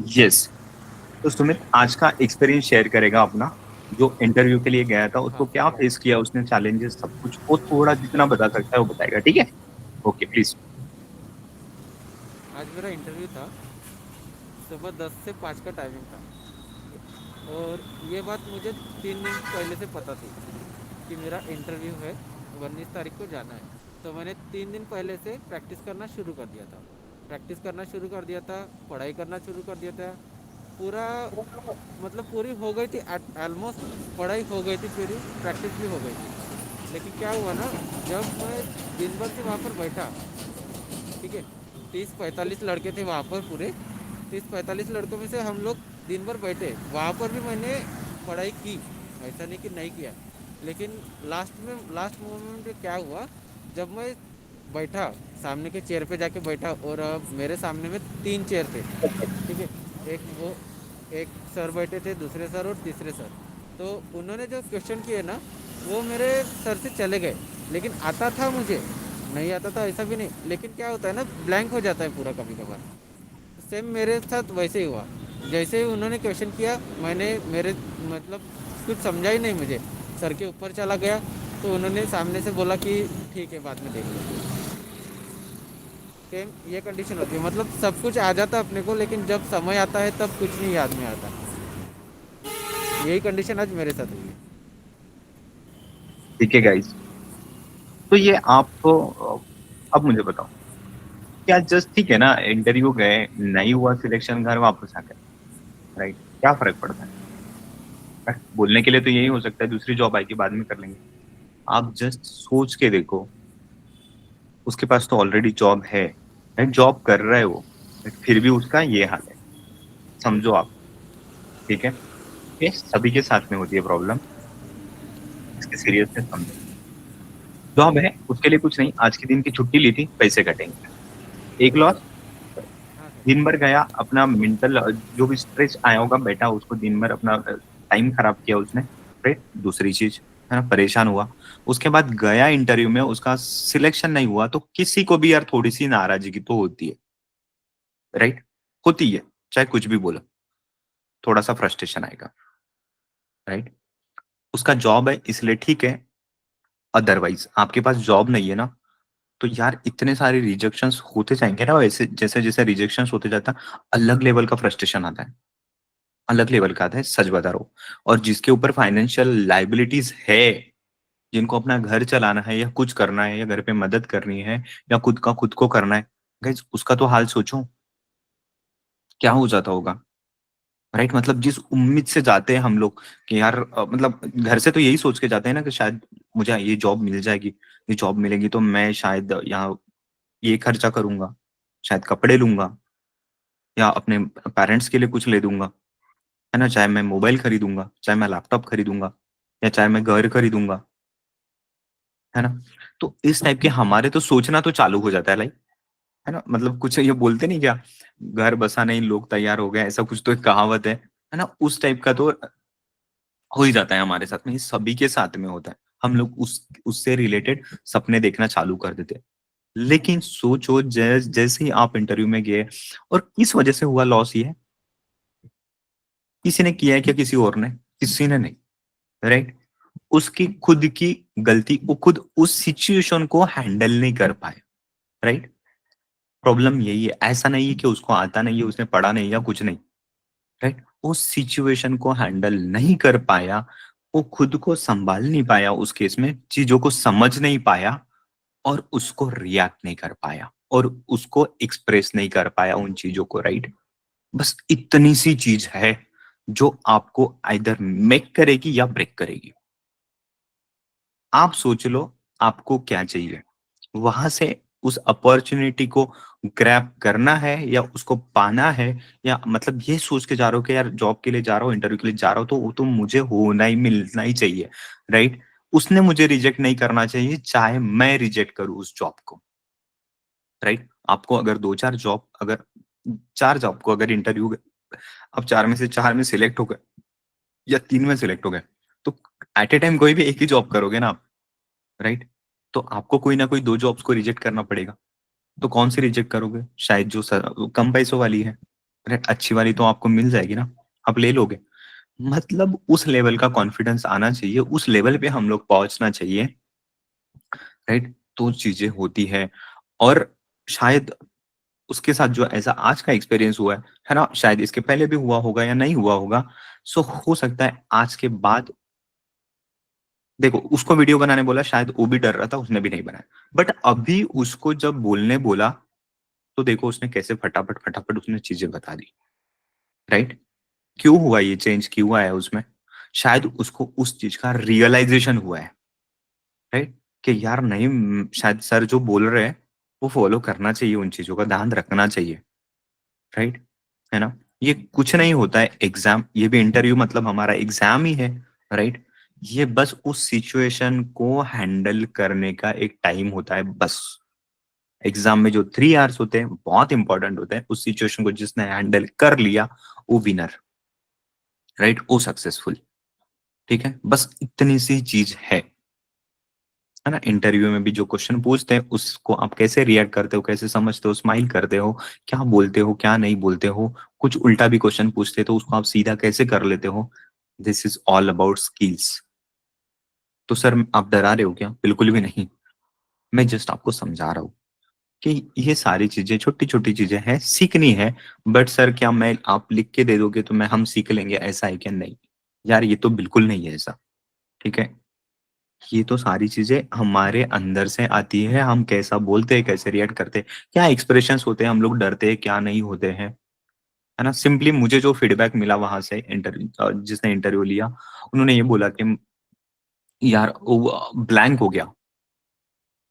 Yes. तो सुमित आज का एक्सपीरियंस शेयर करेगा अपना, जो इंटरव्यू के लिए गया था, उसको हाँ क्या हाँ। फेस किया उसने, चैलेंजेस सब कुछ, वो थोड़ा जितना बता सकता है वो बताएगा, ठीक है? Okay please. आज मेरा इंटरव्यू था। सुबह 10 से 5 का टाइमिंग था। और ये बात मुझे 3 दिन पहले से पता थी कि मेरा इंटरव्यू है, 19 तारीख को जाना है। तो मैंने 3 दिन पहले से प्रैक्टिस करना शुरू कर दिया था। प्रैक्टिस करना शुरू कर दिया था, पढ़ाई करना शुरू कर दिया था। पूरा मतलब पूरी हो गई थी, ऑलमोस्ट पढ़ाई हो गई थी, पूरी प्रैक्टिस भी हो गई थी। लेकिन क्या हुआ ना, जब मैं दिन भर से वहाँ पर बैठा, ठीक है, 30-45 लड़के थे वहाँ पर पूरे। 30-45 लड़कों में से हम लोग दिन भर बैठे वहाँ पर भी मैंने पढ़ाई की, ऐसा नहीं कि नहीं किया। लेकिन लास्ट मोमेंट में क्या हुआ, जब मैं बैठा, सामने के चेयर पे जाके बैठा, और मेरे सामने में 3 चेयर थे, ठीक है। एक सर बैठे थे, दूसरे सर और तीसरे सर। तो उन्होंने जो क्वेश्चन किए ना, वो मेरे सर से चले गए। लेकिन आता था मुझे, नहीं आता था ऐसा भी नहीं, लेकिन क्या होता है ना, ब्लैंक हो जाता है पूरा कभी कभार। सेम मेरे साथ वैसे ही हुआ। जैसे ही उन्होंने क्वेश्चन किया, मैंने मेरे मतलब कुछ समझा ही नहीं मुझे, सर के ऊपर चला गया। तो उन्होंने सामने से बोला कि ठीक है, बाद में देख लो। सेम ये कंडीशन होती है, मतलब सब कुछ आ जाता है अपने को, लेकिन जब समय आता है तब कुछ नहीं याद में आता। यही कंडीशन आज मेरे साथ हुई है। ठीक है गाइस, तो ये आप अब मुझे बताओ, क्या जस्ट ठीक है ना, इंटरव्यू गए, नहीं हुआ सिलेक्शन, घर वापस आ गए, राइट? क्या फर्क पड़ता है? बोलने के लिए तो यही हो सकता है दूसरी जॉब आएगी बाद में कर लेंगे। आप जस्ट सोच के देखो, उसके पास तो ऑलरेडी जॉब है, राइट? जॉब कर रहा है वो, but फिर भी उसका ये हाल है। समझो आप, ठीक है? ये सभी के साथ में होती है प्रॉब्लम, इसके सीरियस से समझो। जॉब है, उसके लिए कुछ नहीं, आज के दिन की छुट्टी ली थी, पैसे कटेंगे, एक लॉस। हाँ सर। दिन भर गया, अपना मेंटल जो भी स्ट्रेस आया होगा, बैठा उसको दिन भर अपना टाइम खराब किया उसने, राइट? दूसरी चीज है ना, परेशान हुआ। उसके बाद गया इंटरव्यू में, उसका सिलेक्शन नहीं हुआ, तो किसी को भी यार थोड़ी सी नाराजगी तो होती है, राइट? होती है, चाहे कुछ भी बोलो, थोड़ा सा फ्रस्ट्रेशन आएगा, राइट? उसका जॉब है इसलिए ठीक है, अदरवाइज आपके पास जॉब नहीं है ना, तो यार इतने सारे रिजेक्शंस होते जाएंगे ना, वैसे जैसे जैसे रिजेक्शंस होते जाता है, अलग लेवल का फ्रस्ट्रेशन आता है, अलग लेवल का आता है, सच बता रहा हूँ। और जिसके ऊपर फाइनेंशियल लाइबिलिटीज है, जिनको अपना घर चलाना है या कुछ करना है या घर पे मदद करनी है या खुद को करना है, गाइस उसका तो हाल सोचो, क्या हो जाता होगा, राइट? मतलब जिस उम्मीद से जाते हैं हम लोग कि यार मतलब घर से तो यही सोच के जाते हैं ना कि शायद मुझे ये जॉब मिल जाएगी, ये जॉब मिलेगी तो मैं शायद यहाँ ये खर्चा करूंगा, शायद कपड़े लूंगा या अपने पेरेंट्स के लिए कुछ ले दूंगा, है ना? चाहे मैं मोबाइल खरीदूंगा, चाहे मैं लैपटॉप खरीदूंगा, या चाहे मैं घर खरीदूंगा, है ना? तो इस टाइप के हमारे तो सोचना तो चालू हो जाता है, लाइक, है ना? मतलब कुछ ये बोलते नहीं क्या, घर बसा नहीं लोग तैयार हो गए, ऐसा कुछ तो एक कहावत है ना? उस टाइप का तो हो ही जाता है हमारे साथ में, ये सभी के साथ में होता है। हम लोग उससे रिलेटेड सपने देखना चालू कर देते हैं। लेकिन सोचो, जैसे ही आप इंटरव्यू में गए, और किस वजह से हुआ लॉस, ये किसी ने किया है क्या, किसी और ने? किसी ने नहीं, राइट? उसकी खुद की गलती, वो खुद उस सिचुएशन को हैंडल नहीं कर पाए, राइट? प्रॉब्लम यही है, ऐसा नहीं है कि उसको आता नहीं है, उसने पढ़ा नहीं या कुछ नहीं, राइट? उस सिचुएशन को हैंडल नहीं कर पाया, वो खुद को संभाल नहीं पाया, उस केस में चीजों को समझ नहीं पाया, और उसको रिएक्ट नहीं कर पाया, और उसको एक्सप्रेस नहीं कर पाया उन चीजों को, राइट? बस इतनी सी चीज है जो आपको आइदर मेक करेगी या ब्रेक करेगी। आप सोच लो, आपको क्या चाहिए वहां से? उस अपॉर्चुनिटी को ग्रैब करना है या उसको पाना है, या मतलब ये सोच के जा रहे हो कि यार जॉब के लिए जा रहा हूँ, इंटरव्यू के लिए जा रहा हूँ, तो वो तो मुझे होना ही, मिलना ही चाहिए, राइट? उसने मुझे रिजेक्ट नहीं करना चाहिए, चाहे मैं रिजेक्ट करूँ उस जॉब को, राइट? आपको अगर दो चार जॉब, अगर चार जॉब को अगर इंटरव्यू, अब चार में से चार में सिलेक्ट हो गए या तीन में सिलेक्ट हो गए, तो एट ए टाइम कोई भी एक ही जॉब करोगे ना आप, राइट? तो आपको कोई ना कोई दो जॉब्स को रिजेक्ट करना पड़ेगा। तो कौन सी रिजेक्ट करोगे? शायद जो कम पैसों वाली है, अरे अच्छी वाली तो आपको मिल जाएगी ना, आप ले लोगे। मतलब उस लेवल का कॉन्फिडेंस आना चाहिए, उस लेवल पे हम लोग पहुंचना चाहिए, राइट? तो चीजें होती है। और शायद उसके साथ जो ऐसा आज का एक्सपीरियंस हुआ है ना, शायद इसके पहले भी हुआ होगा या नहीं हुआ होगा। सो हो सकता है आज के बाद, देखो उसको वीडियो बनाने बोला, शायद वो भी डर रहा था, उसने भी नहीं बनाया। बट अभी उसको जब बोलने बोला, तो देखो उसने कैसे फटाफट फटाफट उसने चीजें बता दी, राइट? क्यों हुआ ये चेंज, क्यों आया उसमें? शायद उसको उस चीज का रियलाइजेशन हुआ है, राइट? कि यार नहीं, शायद सर जो बोल रहे हैं वो फॉलो करना चाहिए, उन चीजों का ध्यान रखना चाहिए, राइट? है ना? ये कुछ नहीं होता है एग्जाम, ये भी इंटरव्यू मतलब हमारा एग्जाम ही है, राइट? ये बस उस सिचुएशन को हैंडल करने का एक टाइम होता है बस। एग्जाम में जो 3 आवर्स होते हैं बहुत इंपॉर्टेंट होते हैं, उस सिचुएशन को जिसने हैंडल कर लिया वो विनर, राइट? वो सक्सेसफुल। ठीक है, बस इतनी सी चीज है ना? इंटरव्यू में भी जो क्वेश्चन पूछते हैं उसको आप कैसे रिएक्ट करते हो, कैसे समझते हो, स्माइल करते हो, क्या बोलते हो क्या नहीं बोलते हो, कुछ उल्टा भी क्वेश्चन पूछते तो उसको आप सीधा कैसे कर लेते हो, this is all about skills. तो सर आप डरा रहे हो क्या? बिल्कुल भी नहीं, मैं जस्ट आपको समझा रहा हूँ कि ये सारी चीजें छोटी छोटी चीजें हैं, सीखनी है। बट सर क्या मैं, आप लिख के दे दोगे तो मैं हम सीख लेंगे, ऐसा है क्या? नहीं यार, ये तो बिल्कुल नहीं है ऐसा। ठीक है, ये तो सारी चीजें हमारे अंदर से आती है, हम कैसा बोलते हैं, कैसे रिएक्ट करते हैं, क्या एक्सप्रेशंस होते हैं, हम लोग डरते हैं क्या नहीं होते हैं, है ना? सिंपली मुझे जो फीडबैक मिला वहां से, इंटरव्यू जिसने इंटरव्यू लिया, उन्होंने ये बोला कि यार वो ब्लैंक हो गया,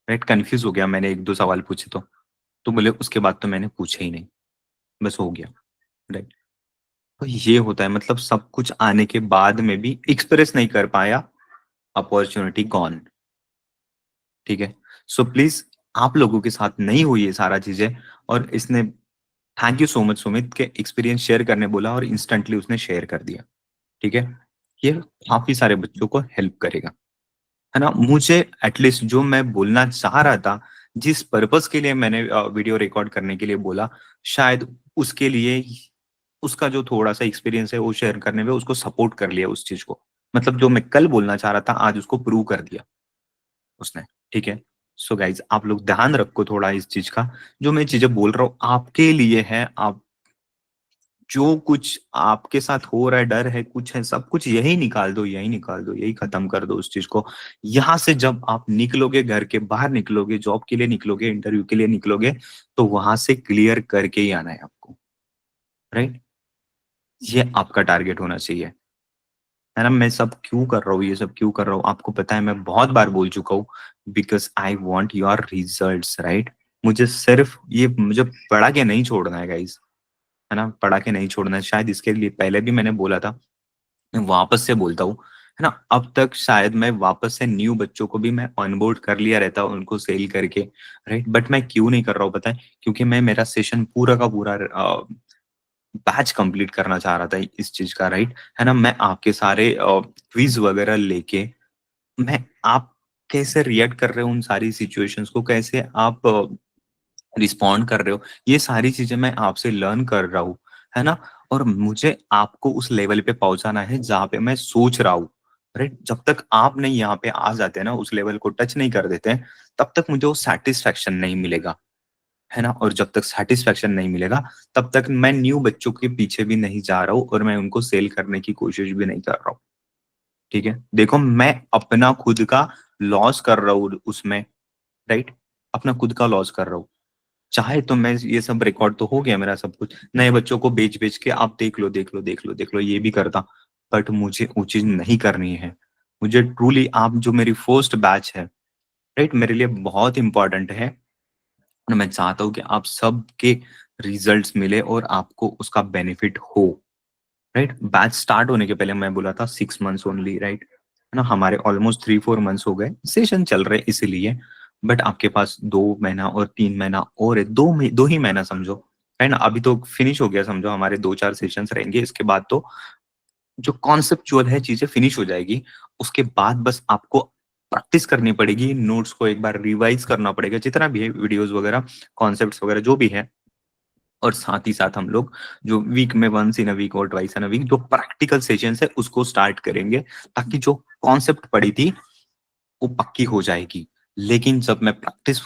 राइट? कंफ्यूज हो गया, मैंने एक दो सवाल पूछे तो बोले उसके बाद तो मैंने पूछे ही नहीं, बस हो गया, राइट? तो ये होता है, मतलब सब कुछ आने के बाद में भी एक्सप्रेस नहीं कर पाया, अपॉर्चुनिटी गॉन। ठीक है, सो प्लीज आप लोगों के साथ नहीं हुई ये सारा चीजें। और इसने, thank you so much Sumit के एक्सपीरियंस शेयर करने बोला और इंस्टेंटली उसने शेयर कर दिया। ठीक है, ये काफी सारे बच्चों को हेल्प करेगा, है ना? मुझे एटलीस्ट जो मैं बोलना चाह रहा था, जिस पर्पस के लिए मैंने वीडियो रिकॉर्ड करने के लिए बोला, शायद उसके लिए उसका जो थोड़ा सा एक्सपीरियंस है वो शेयर करने में उसको सपोर्ट कर लिया उस चीज को। मतलब जो मैं कल बोलना चाह रहा था आज उसको प्रूव कर दिया उसने। ठीक है, सो गाइज आप लोग ध्यान रखो थोड़ा इस चीज का, जो मैं चीजें बोल रहा हूँ आपके लिए है। आप जो कुछ आपके साथ हो रहा है, डर है, कुछ है, सब कुछ यही निकाल दो, यही निकाल दो, यही खत्म कर दो उस चीज को। यहाँ से जब आप निकलोगे, घर के बाहर निकलोगे, जॉब के लिए निकलोगे, इंटरव्यू के लिए निकलोगे, तो वहां से क्लियर करके ही आना है आपको, राइट? ये आपका टारगेट होना चाहिए, है ना? मैं सब क्यों कर रहा हूँ, ये सब क्यों कर रहा हूँ, आपको पता है, मैं बहुत बार बोल चुका हूँ, because I want your result, right? मुझे सिर्फ ये, मुझे पढ़ा के नहीं छोड़ना है गाइस, है ना? पढ़ा के नहीं छोड़ना है। शायद इसके लिए पहले भी मैंने बोला था, मैं वापस से बोलता हूँ, है ना? अब तक शायद मैं वापस से न्यू बच्चों को भी मैं ऑनबोर्ड कर लिया रहता, उनको सेल करके, राइट? बट मैं क्यों नहीं कर रहा हूँ पता है? क्योंकि मैं मेरा सेशन पूरा का पूरा बैच कंप्लीट करना चाह रहा था इस चीज का, राइट? है ना? मैं आपके सारे क्विज वगैरह लेके, मैं आप कैसे रिएक्ट कर रहे हो उन सारी सिचुएशंस को, कैसे आप रिस्पॉन्ड कर रहे हो, ये सारी चीजें मैं आपसे लर्न कर रहा हूँ, है ना? और मुझे आपको उस लेवल पे पहुंचाना है जहाँ पे मैं सोच रहा हूँ, राइट? जब तक आप नहीं यहाँ पे आ जाते हैं ना, उस लेवल को टच नहीं कर देते हैं, तब तक मुझे वो सेटिस्फेक्शन नहीं मिलेगा, है ना? और जब तक सेटिस्फेक्शन नहीं मिलेगा, तब तक मैं न्यू बच्चों के पीछे भी नहीं जा रहा हूँ और मैं उनको सेल करने की कोशिश भी नहीं कर रहा हूँ। ठीक है, देखो मैं अपना खुद का लॉस कर रहा हूँ उसमें, राइट? अपना खुद का लॉस कर रहा हूँ। चाहे तो मैं ये सब रिकॉर्ड तो हो गया मेरा सब कुछ, नए बच्चों को बेच बेच के आप देख लो देख लो देख लो देख लो, ये भी करता। बट मुझे वो चीज नहीं करनी है। मुझे ट्रूली, आप जो मेरी फर्स्ट बैच है, राइट, मेरे लिए बहुत इंपॉर्टेंट है। और मैं चाहता हूँ कि आप सबके रिजल्ट्स मिले और आपको उसका बेनिफिट हो, राइट? बैच स्टार्ट होने के पहले मैं बोला था 6 मंथ्स ओनली, राइट? है ना? हमारे ऑलमोस्ट 3-4 मंथ्स हो गए, सेशन चल रहे इसीलिए। बट आपके पास 2 महीना और 3 महीना और है, 2 ही महीना समझो, है ना? अभी तो फिनिश हो गया समझो, हमारे 2-4 सेशंस रहेंगे, इसके बाद तो जो कॉन्सेप्चुअल है चीजें फिनिश हो जाएगी। उसके बाद बस आपको प्रैक्टिस करनी पड़ेगी, नोट्स को एक बार रिवाइज करना पड़ेगा, जितना भी है वीडियोस वगैरह, कॉन्सेप्ट्स वगैरह जो भी है, और साथ ही साथ हम लोग जो वीक में वंस इन अ वीक और ट्वाइस इन अ वीक जो प्रैक्टिकल सेशंस है उसको स्टार्ट करेंगे, ताकि जो कॉन्सेप्ट पढ़ी थी वो पक्की हो जाएगी। लेकिन जब मैं प्रैक्टिस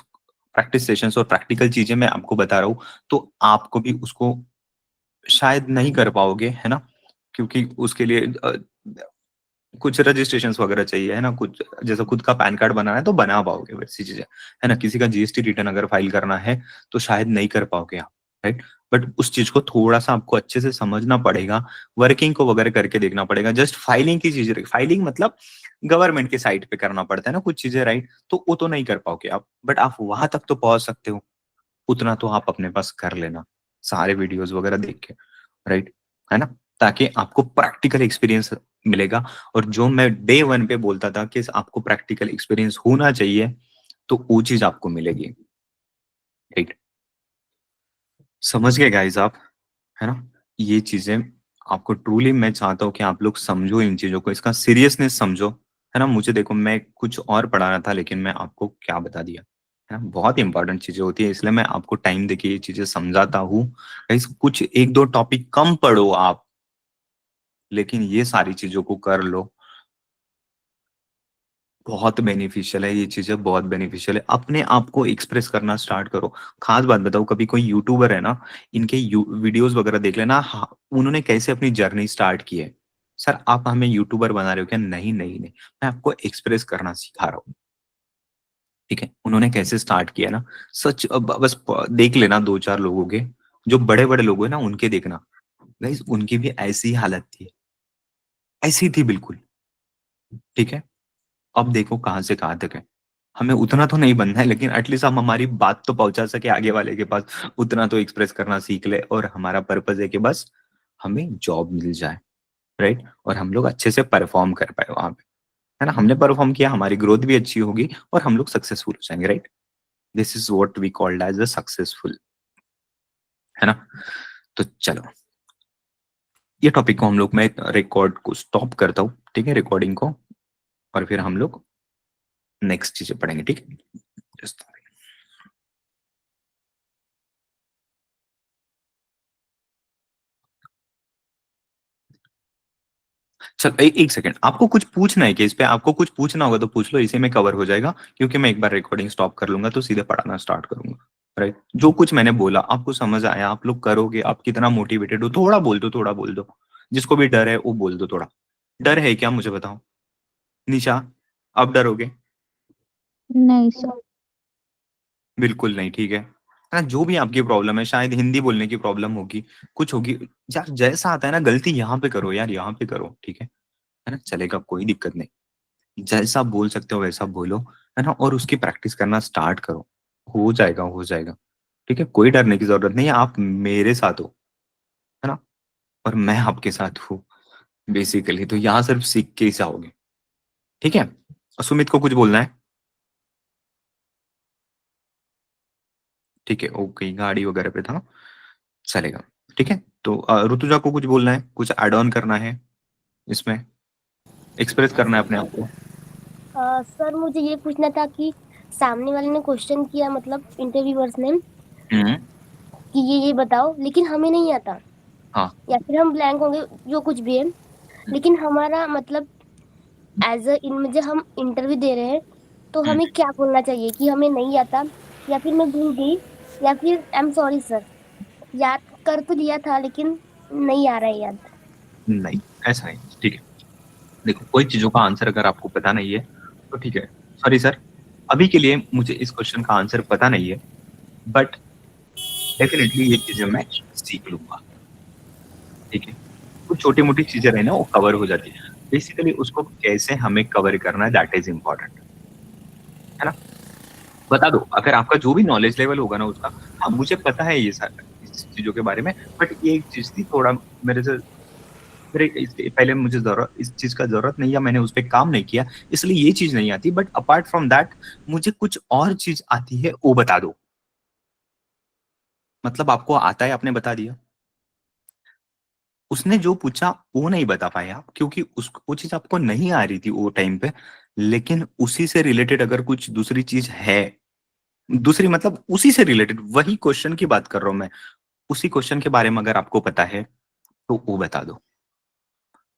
प्रैक्टिस सेशंस और प्रैक्टिकल चीजें मैं आपको बता रहा हूँ, तो आपको भी उसको शायद नहीं कर पाओगे, है ना? क्योंकि उसके लिए कुछ रजिस्ट्रेशंस वगैरह चाहिए, है ना? कुछ जैसे खुद का पैन कार्ड बनाना है तो बना पाओगे वैसी चीजें, है ना? किसी का जीएसटी रिटर्न अगर फाइल करना है तो शायद नहीं कर पाओगे आप, राइट? बट उस चीज को थोड़ा सा आपको अच्छे से समझना पड़ेगा, वर्किंग को वगैरह करके देखना पड़ेगा। जस्ट फाइलिंग की चीजें, फाइलिंग मतलब गवर्नमेंट के साइट पे करना पड़ता है ना कुछ चीजें, राइट? तो वो तो नहीं कर पाओगे आप, बट आप वहां तक तो पहुंच सकते हो। उतना तो आप अपने पास कर लेना, सारे वीडियोस वगैरह देख के, राइट? है ना? ताकि आपको प्रैक्टिकल एक्सपीरियंस मिलेगा। और जो मैं डे वन पे बोलता था कि आपको प्रैक्टिकल एक्सपीरियंस होना चाहिए, तो वो चीज आपको मिलेगी, राइट? समझ गए गाइस आप, है ना? ये चीजें आपको ट्रूली मैं चाहता हूँ कि आप लोग समझो इन चीजों को, इसका सीरियसनेस समझो, है ना? मुझे देखो, मैं कुछ और पढ़ाना था लेकिन मैं आपको क्या बता दिया, है ना? बहुत इंपॉर्टेंट चीजें होती है, इसलिए मैं आपको टाइम देके ये चीजें समझाता हूँ। गाइस कुछ एक दो टॉपिक कम पढ़ो आप, लेकिन ये सारी चीजों को कर लो। बहुत बेनिफिशियल है ये चीजें, बहुत बेनिफिशियल है। अपने आप को एक्सप्रेस करना स्टार्ट करो। खास बात बताओ, कभी कोई यूट्यूबर है ना, इनके वीडियोस वगैरह देख लेना, हाँ, उन्होंने कैसे अपनी जर्नी स्टार्ट की है। सर आप हमें यूट्यूबर बना रहे हो क्या? नहीं नहीं नहीं, मैं आपको एक्सप्रेस करना सिखा रहा हूँ, ठीक है? उन्होंने कैसे स्टार्ट किया ना, सच बस देख लेना दो चार लोगों के, जो बड़े बड़े लोग हैं ना उनके देखना। गाइस उनकी भी ऐसी ही हालत थी, ऐसी थी बिल्कुल, ठीक है? अब देखो कहाँ से कहाँ तक है। हमें उतना तो नहीं बनना है, लेकिन एटलीस्ट हम हमारी बात तो पहुंचा सके आगे वाले के पास, उतना तो एक्सप्रेस करना सीख ले। और हमारा पर्पस है कि बस हमें जॉब मिल जाए, राइट? और हम लोग अच्छे से परफॉर्म कर पाए वहां पे, है ना? हमने परफॉर्म किया, हमारी ग्रोथ भी अच्छी होगी और हम लोग सक्सेसफुल हो जाएंगे, right? This is what we called as a successful, है ना? तो चलो, ये टॉपिक को हम लोग, मैं रिकॉर्ड को स्टॉप करता हूँ, ठीक है? रिकॉर्डिंग को, और फिर हम लोग नेक्स्ट चीजें पढ़ेंगे, ठीक है? Just- चल एक सेकंड, आपको कुछ पूछना है कि इस पे आपको कुछ पूछना होगा तो पूछ लो, इसी में कवर हो जाएगा। क्योंकि मैं एक बार रिकॉर्डिंग स्टॉप कर लूंगा तो सीधे पढ़ाना स्टार्ट करूंगा, राइट? जो कुछ मैंने बोला आपको समझ आया, आप लोग करोगे, आप कितना मोटिवेटेड हो? थोड़ा बोल दो, थोड़ा बोल दो। जिसको भी डर है वो बोल दो थोड़ा। डर है क्या मुझे बताओ? निशा, आप डरोगे? नहीं सर। बिल्कुल नहीं, ठीक है? है ना? जो भी आपकी प्रॉब्लम है, शायद हिंदी बोलने की प्रॉब्लम होगी, कुछ होगी, यार जैसा आता है ना, गलती यहाँ पे करो यार, यहाँ पे करो, ठीक है ना? चलेगा, कोई दिक्कत नहीं। जैसा बोल सकते हो वैसा बोलो, है ना? और उसकी प्रैक्टिस करना स्टार्ट करो, हो जाएगा, हो जाएगा, ठीक है? कोई डरने की जरूरत नहीं है, आप मेरे साथ हो, है ना? और मैं आपके साथ हूँ बेसिकली, तो यहाँ सिर्फ सीख के ही जाओगे, ठीक है? सुमित को कुछ बोलना है? ठीक है, ओके, गाड़ी वगैरह पे था, चलेगा, ठीक है? तो ऋतुजा को कुछ बोलना है, कुछ एड ऑन करना है इसमें, एक्सप्रेस हाँ करना है सर। अपने आप को? सर मुझे ये पूछना था कि सामने वाले ने क्वेश्चन किया, मतलब इंटरव्यूअर्स ने, हम्म। कि ये बताओ, लेकिन हमें नहीं आता, हाँ। या फिर हम ब्लैंक होंगे, जो कुछ भी है। लेकिन हमारा मतलब एज अ इन जब हम इंटरव्यू दे रहे हैं, तो हम्म, हमें क्या बोलना चाहिए कि हमें नहीं आता, या फिर मैं भूल गई, या फिर आई एम सॉरी सर, याद कर तो लिया था लेकिन नहीं आ रहा है याद। नहीं, ऐसा नहीं, ठीक है? देखो, कोई चीजों का आंसर अगर आपको पता नहीं है तो ठीक है, सॉरी सर, अभी के लिए मुझे इस क्वेश्चन का आंसर पता नहीं है, बट डेफिनेटली ये चीजें मैं सीख लूंगा, ठीक है? कुछ छोटी मोटी चीजें रहे ना वो कवर हो जाती है, बेसिकली उसको कैसे हमें कवर करना है, दैट इज इम्पोर्टेंट, है ना? बता दो अगर आपका जो भी नॉलेज लेवल होगा ना उसका। हाँ, मुझे पता है ये सारा इस चीजों के बारे में, बट ये एक चीज थी थोड़ा मेरे से, मेरे इसके पहले मुझे जरूरत, इस चीज का जरूरत नहीं है, मैंने उस पर काम नहीं किया, इसलिए ये चीज नहीं आती। बट अपार्ट फ्रॉम दैट मुझे कुछ और चीज आती है, वो बता दो। मतलब आपको आता है, आपने बता दिया, उसने जो पूछा वो नहीं बता पाए आप, क्योंकि उस वो चीज आपको नहीं आ रही थी वो टाइम पे। लेकिन उसी से रिलेटेड अगर कुछ दूसरी चीज है, दूसरी मतलब उसी से रिलेटेड, वही क्वेश्चन की बात कर रहा हूं मैं, उसी क्वेश्चन के बारे में अगर आपको पता है तो वो बता दो।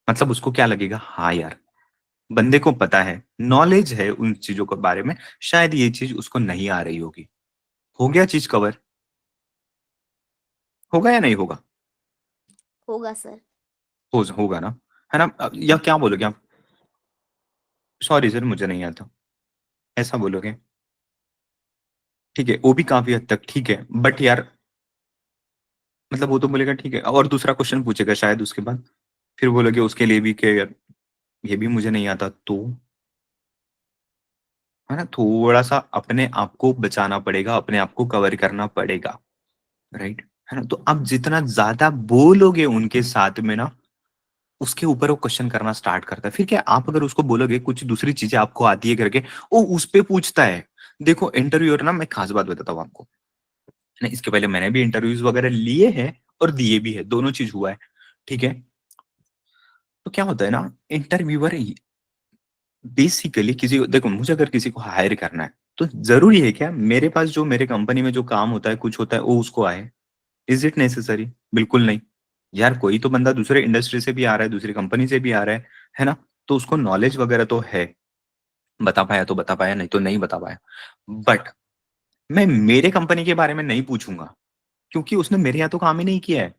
मतलब उसको क्या लगेगा, हाँ यार बंदे को पता है, नॉलेज है उन चीजों के बारे में, शायद ये चीज उसको नहीं आ रही होगी। हो गया चीज कवर, होगा या नहीं होगा? होगा सर। होगा ना, है ना? या क्या बोलोगे आप? सॉरी सर मुझे नहीं आता, ऐसा बोलोगे? ठीक है, वो भी काफी हद तक ठीक है, बट यार मतलब वो तो बोलेगा ठीक है, और दूसरा क्वेश्चन पूछेगा शायद उसके बाद, फिर बोलोगे उसके लिए भी कि यार ये भी मुझे नहीं आता, तो है ना, थोड़ा सा अपने आप को बचाना पड़ेगा, अपने आप को कवर करना पड़ेगा, राइट? है ना? तो आप जितना ज्यादा बोलोगे उनके साथ में ना, उसके ऊपर वो क्वेश्चन करना स्टार्ट करता है। फिर क्या, आप अगर उसको बोलोगे कुछ दूसरी चीजें आपको आती है करके, वो उस पे पूछता है। देखो इंटरव्यूअर ना, मैं खास बात बताता हूँ आपको, है ना, इसके पहले मैंने भी इंटरव्यूज वगैरह लिए हैं और दिए भी है, दोनों चीज हुआ है, ठीक है? तो क्या होता है ना, इंटरव्यूअर बेसिकली किसी को, देखो मुझे अगर किसी को हायर करना है तो जरूरी है क्या मेरे पास जो मेरे कंपनी में जो काम होता है कुछ होता है वो उसको आए? Is it necessary? बिल्कुल नहीं। यार कोई तो बंदा दूसरे इंडस्ट्री से भी आ रहा है, दूसरी कंपनी से भी आ रहा है ना? तो उसको नॉलेज वगैरह तो है, बता पाया तो बता पाया, नहीं तो नहीं बता पाया। बट मैं मेरे कंपनी के बारे में नहीं पूछूंगा, क्योंकि उसने मेरे यहाँ तो काम ही नहीं किया है,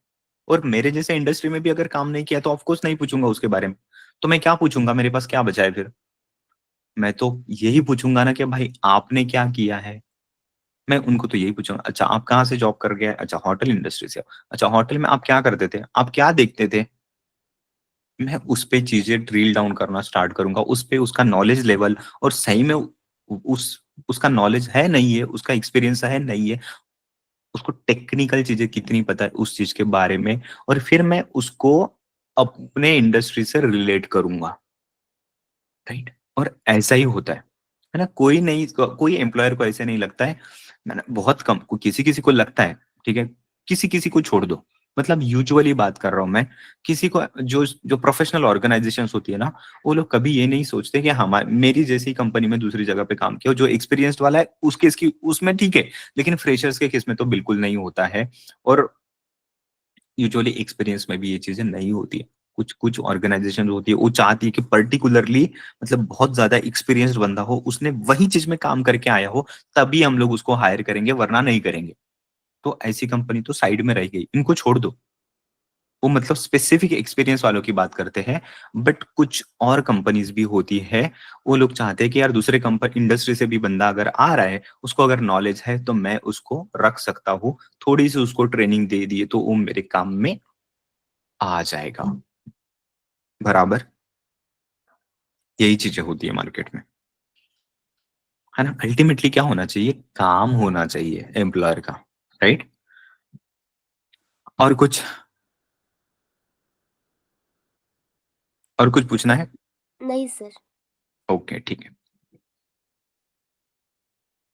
और मेरे जैसे इंडस्ट्री में भी अगर काम नहीं किया तो ऑफकोर्स नहीं पूछूंगा उसके बारे में। तो मैं क्या पूछूंगा, मेरे पास क्या बचा है फिर? मैं तो यही पूछूंगा ना कि भाई आपने क्या किया है। मैं उनको तो यही पूछूंगा, अच्छा आप कहाँ से जॉब कर गए? अच्छा होटल इंडस्ट्री से। अच्छा होटल में आप क्या करते थे, आप क्या देखते थे? मैं उस पे चीजें ड्रिल डाउन करना स्टार्ट करूंगा, उस पे उसका नॉलेज लेवल, और सही में उस उसका नॉलेज है नहीं है, उसका एक्सपीरियंस है नहीं है, उसको टेक्निकल चीजें कितनी पता है उस चीज के बारे में, और फिर मैं उसको अपने इंडस्ट्री से रिलेट करूंगा, राइट? और ऐसा ही होता है ना? कोई नहीं, कोई एम्प्लॉयर को ऐसे नहीं लगता है, मैंने बहुत कम, किसी किसी को लगता है, ठीक है, किसी किसी को छोड़ दो, मतलब यूजुअली बात कर रहा हूं मैं। किसी को, जो जो प्रोफेशनल ऑर्गेनाइजेशंस होती है ना, वो लोग कभी ये नहीं सोचते कि हमारी मेरी जैसी कंपनी में दूसरी जगह पे काम किया हो, जो एक्सपीरियंस्ड वाला है उसके इसकी उसमें ठीक है, लेकिन फ्रेशर्स के केस में तो बिल्कुल नहीं होता है। और यूजुअली एक्सपीरियंस में भी ये चीजें नहीं होती है। कुछ कुछ ऑर्गेनाइजेशन होती है वो चाहती है कि पर्टिकुलरली, मतलब बहुत ज्यादा एक्सपीरियंस्ड बंदा हो, उसने वही चीज में काम करके आया हो, तभी हम लोग उसको हायर करेंगे, वरना नहीं करेंगे। तो ऐसी कंपनी तो साइड में रह गई, इनको छोड़ दो। वो मतलब स्पेसिफिक एक्सपीरियंस वालों की बात करते हैं, बट कुछ और कंपनीज भी होती है, वो लोग चाहते हैं कि यार दूसरे कंपनी इंडस्ट्री से भी बंदा अगर आ रहा है, उसको अगर नॉलेज है तो मैं उसको रख सकता हूँ, थोड़ी सी उसको ट्रेनिंग दे दिए तो वो मेरे काम में आ जाएगा, बराबर। यही चीजें होती है मार्केट में, है ना? अल्टीमेटली क्या होना चाहिए, काम होना चाहिए एम्प्लॉयर का, राइट? और कुछ, और कुछ पूछना है? नहीं सर। ओके ठीक है,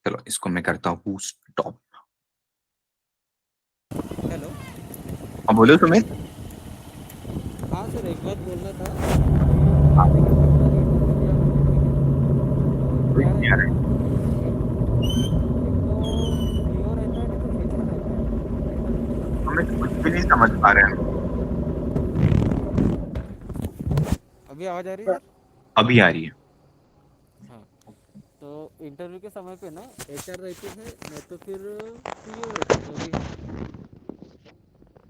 चलो इसको मैं करता हूँ स्टॉप। हेलो। हाँ बोलो तुम्हें। हाँ सर, एक बात बोलना था हाँ, कि जैसे कि मैंने इंटरव्यू दिया तो कोई क्या नहीं आ रहता रहा है है। एक तो सीईओ रहता है, नहीं तो एचआर रहता है इंटरव्यू के समय। हमें तो कुछ भी नहीं समझ पा रहे हैं। अभी आवाज़ आ रही है सर? अभी आ रही है। हाँ। तो इंटरव्यू के समय पे ना एचआर रहते हैं, नहीं तो फिर सीईओ रहते हैं, जो भी है।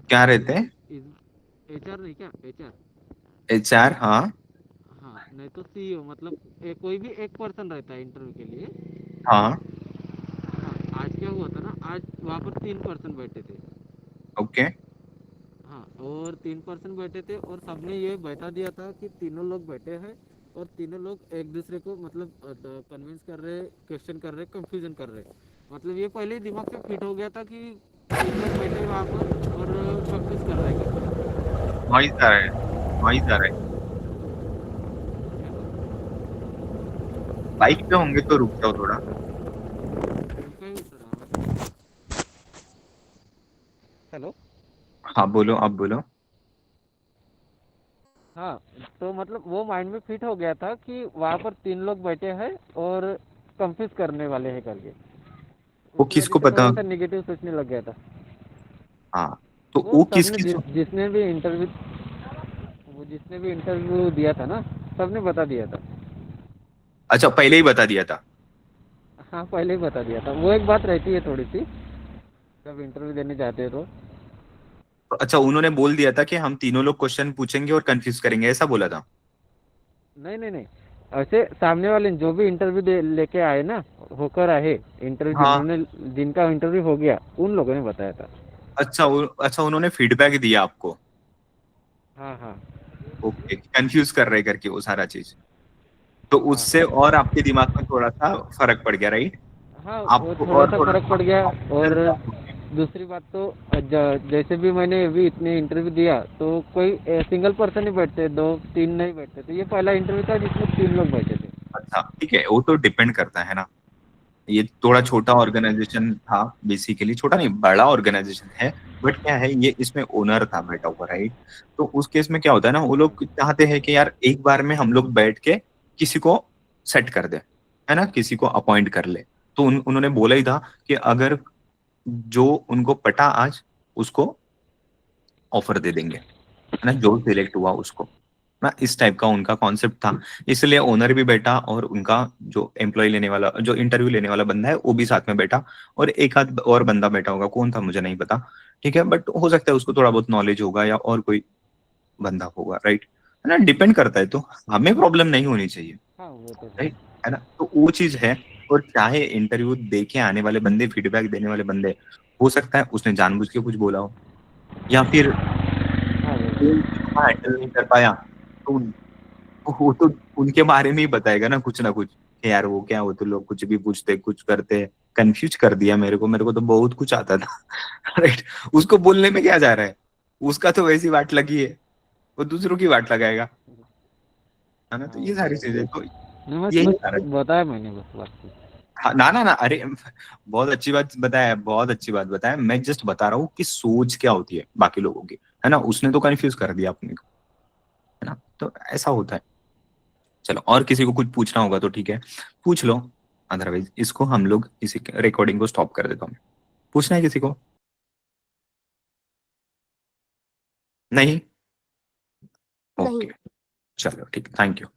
क्या रहते हैं? एचआर नहीं क्या, एचआर? एचआर, हाँ। हाँ, नहीं तो सीईओ, मतलब कोई भी एक पर्सन रहता है इंटरव्यू के लिए। हाँ। हाँ, आज क्या हुआ था ना, आज वहाँ पर 3 पर्सन बैठे थे। ओके। हाँ, और 3 पर्सन बैठे थे और सबने ये बैठा दिया था कि तीनों लोग बैठे हैं और तीनों लोग एक दूसरे को मतलब कन्विंस कर रहे, क्वेश्चन कर रहे, कंफ्यूजन कर रहे। मतलब ये पहले ही दिमाग से फिट हो गया था कि 3 लोग बैठे वहाँ पर और कंफ्यूज कर रहे हैं। नॉइज आ रहा है, नॉइज आ रहा है। बाइक पे होंगे तो रुक जाओ थोड़ा। उनका ही सर आवाज़। हेलो। हाँ बोलो, आप बोलो। हाँ, तो मतलब वो माइंड में फिट हो गया था कि वहाँ पर 3 लोग बैठे हैं और कंफ्यूज करने वाले हैं करके। वो उसकी वजह किसको से पता? थोड़ा सा निगेटिव सोचने लग गया था। हाँ, तो वो वो सबने किसकी जिसने भी इंटरव्यू दिया था ना, सबने बता दिया था। अच्छा, पहले ही बता दिया था। हाँ, पहले ही बता दिया था। वो एक बात रहती है थोड़ी सी, जब इंटरव्यू देने जाते हो तो। तो अच्छा, उन्होंने बोल दिया था कि हम तीनों लोग क्वेश्चन पूछेंगे और कंफ्यूज करेंगे, ऐसा बोला था? नहीं नहीं नहीं, ऐसे सामने वाले जो भी इंटरव्यू दे लेके आए ना, होकर आए इंटरव्यू, हाँ। जिनका इंटरव्यू हो गया, उन लोगों ने बताया था। अच्छा, अच्छा, उन्होंने फीडबैक दिया आपको? हाँ हाँ ओके, कंफ्यूज कर रहे करके वो सारा चीज, तो हाँ उससे हाँ और आपके दिमाग में थोड़ा सा फर्क पड़ गया, राइट? हाँ, वो आपको थोड़ा और सा थोड़ा फर्क पड़ गया। और confidence आप होंगे। दूसरी बात तो, जैसे भी मैंने अभी इतने इंटरव्यू दिया, तो कोई सिंगल पर्सन ही बैठते, दो तीन नहीं बैठते। तो ये पहला इंटरव्यू था जिसमें तीन लोग बैठे थे। अच्छा, ठीक है, वो तो डिपेंड करता है ना। ये थोड़ा हाँ छोटा ऑर्गेनाइजेशन था, बेसिकली छोटा नहीं, बड़ा ऑर्गेनाइजेशन है। बट क्या है, ये इसमें ओनर था बैठा हुआ, राइट? तो उस केस में क्या होता है ना, वो हाँ लोग चाहते हैं कि यार एक बार में हम लोग बैठ के किसी को सेट कर दे, है ना, किसी को अपॉइंट कर ले। तो उन्होंने बोला ही था कि अगर जो उनको पटा आज, उसको ऑफर दे देंगे, है ना, जो सिलेक्ट हुआ उसको, ना, इस टाइप का उनका कॉन्सेप्ट था। इसलिए ओनर भी बैठा और उनका जो एम्प्लॉय लेने वाला, जो इंटरव्यू लेने वाला बंदा है, वो भी साथ में बैठा। और एक आध और बंदा बैठा होगा, कौन था मुझे नहीं पता। ठीक है, बट हो सकता है उसको थोड़ा बहुत नॉलेज होगा या और कोई बंदा होगा, राइट? है ना, डिपेंड करता है। तो हमें प्रॉब्लम नहीं होनी चाहिए, हाँ, वो तो है। राइट? है ना, तो वो चीज है। और चाहे इंटरव्यू दे के आने वाले बंदे, फीडबैक देने वाले बंदे, हो सकता है उसने जानबूझ के कुछ बोला हो, या फिर हाँ वो हैंडल नहीं कर पाया, तो वो तो उनके बारे में ही बताएगा ना, कुछ ना कुछ, कि यार वो क्या, वो तो लोग कुछ भी पूछते, कुछ करते। कंफ्यूज कर दिया मेरे को तो बहुत कुछ आता था। राइट? उसको बोलने में क्या जा रहा है, उसका तो वैसी वाट लगी है, वो दूसरों की वाट लगाएगा, है ना? तो हाँ, ये वो सारी तो चीजें है। तो नहीं, मैं यही सारा। बस बताया मैंने बस बात। हाँ, ना ना ना, अरे बहुत अच्छी बात बताया, बहुत अच्छी बात बताया। मैं जस्ट बता रहा हूँ कि सोच क्या होती है बाकी लोगों की, है ना? उसने तो कंफ्यूज कर दिया अपने को, है ना? तो ऐसा होता है। चलो, और किसी को कुछ पूछना होगा तो ठीक है, पूछ लो। अदरवाइज इसको हम लोग इसी रिकॉर्डिंग को स्टॉप कर देता हूँ। पूछना है किसी को? नहीं? ओके, नहीं। चलो ठीक, थैंक यू।